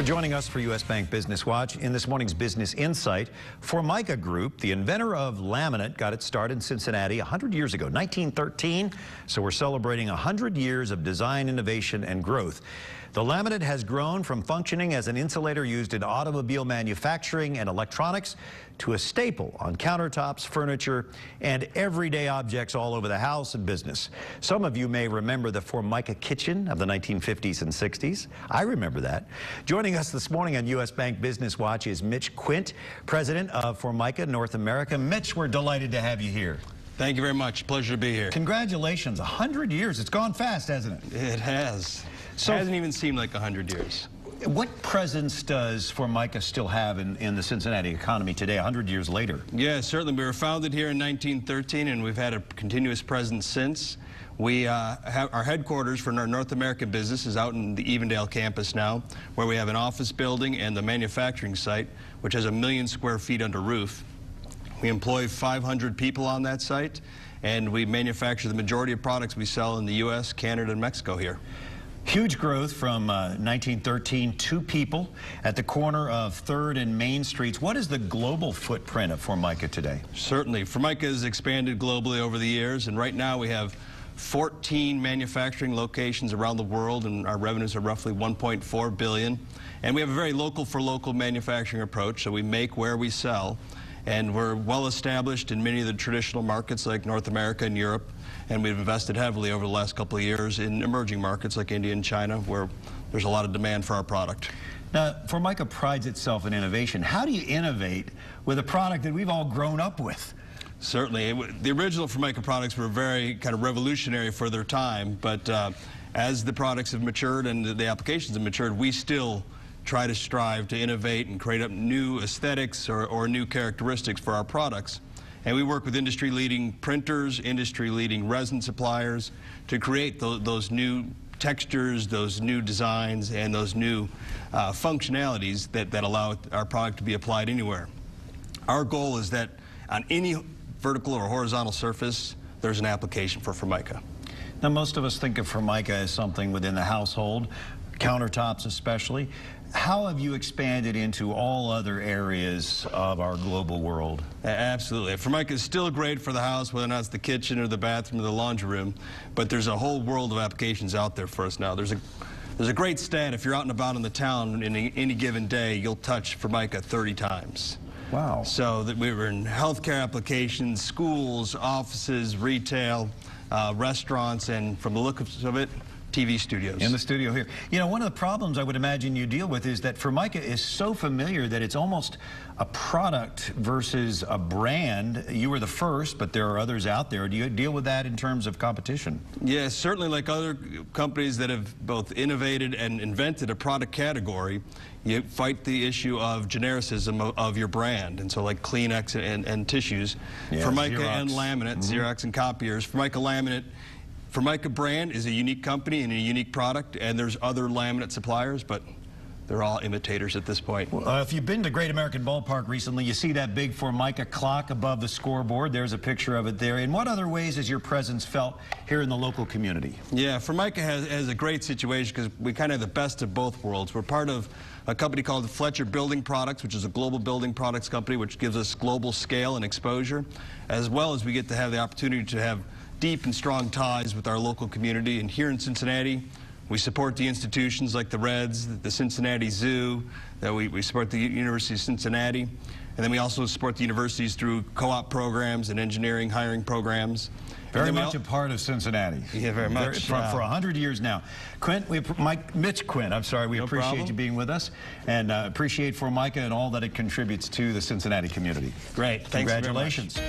Joining us for U.S. Bank Business Watch in this morning's Business Insight, Formica Group, the inventor of laminate, got its start in Cincinnati 100 years ago, 1913. So we're celebrating 100 years of design, innovation, and growth. The laminate has grown from functioning as an insulator used in automobile manufacturing and electronics to a staple on countertops, furniture, and everyday objects all over the house and business. Some of you may remember the Formica kitchen of the 1950s and 60s. I remember that. Joining us this morning on U.S. Bank Business Watch is Mitch Quint, president of Formica North America. Mitch, we're delighted to have you here. Thank you very much. Pleasure to be here. Congratulations. 100 years. It's gone fast, hasn't it? It has. So, it hasn't even seemed like 100 years. What presence does Formica still have in the Cincinnati economy today, 100 years later? Yeah, certainly. We were founded here in 1913, and we've had a continuous presence since. We have our headquarters for our North American business is out in the Evendale campus now, where we have an office building and the manufacturing site, which has 1 million square feet under roof. We employ 500 people on that site, and we manufacture the majority of products we sell in the U.S., Canada, and Mexico here. Huge growth from 1913, 2 people at the corner of 3rd and Main Streets. What is the global footprint of Formica today? Certainly. Formica has expanded globally over the years, and right now we have 14 manufacturing locations around the world, and our revenues are roughly $1.4 billion. And we have a very local-for-local manufacturing approach, so we make where we sell. And we're well established in many of the traditional markets like North America and Europe, and we've invested heavily over the last couple of years in emerging markets like India and China, where there's a lot of demand for our product. Now, Formica prides itself in innovation. How do you innovate with a product that we've all grown up with? Certainly. The original Formica products were very kind of revolutionary for their time, but as the products have matured and the applications have matured, we still try to strive to innovate and create up new aesthetics or new characteristics for our products. And we work with industry-leading printers, industry-leading resin suppliers to create those new textures, those new designs, and those new functionalities that allow our product to be applied anywhere. Our goal is that on any vertical or horizontal surface, there's an application for Formica. Now, most of us think of Formica as something within the household, countertops especially. How have you expanded into all other areas of our global world? Absolutely. Formica is still great for the house, whether or not it's the kitchen or the bathroom or the laundry room, but there's a whole world of applications out there for us now. There's a great stat. If you're out and about in the town in any given day, you'll touch Formica 30 times. Wow. So that we were in healthcare applications, schools, offices, retail, restaurants, and from the look of it, TV studios. In the studio here. You know, one of the problems I would imagine you deal with is that Formica is so familiar that it's almost a product versus a brand. You were the first, but there are others out there. Do you deal with that in terms of competition? Yes, certainly. Like other companies that have both innovated and invented a product category, you fight the issue of genericism of your brand. And so like Kleenex and tissues, yeah, Formica Xerox. And laminate, Xerox and copiers. Formica brand is a unique company and a unique product, and there's other laminate suppliers, but they're all imitators at this point. Well, if you've been to Great American Ballpark recently, you see that big Formica clock above the scoreboard. There's a picture of it there. In what other ways has your presence felt here in the local community? Yeah, Formica has a great situation because we kind of have the best of both worlds. We're part of a company called Fletcher Building Products, which is a global building products company, which gives us global scale and exposure, as well as we get to have the opportunity to have deep and strong ties with our local community. And here in Cincinnati, we support the institutions like the Reds, the Cincinnati Zoo, that we support the University of Cincinnati, and then we also support the universities through co-op programs and engineering hiring programs. Very much a part of Cincinnati. Yeah, very much. For 100 years now. Mitch Quint, I'm sorry, we appreciate you being with us, and appreciate Formica and all that it contributes to the Cincinnati community. Great. Congratulations.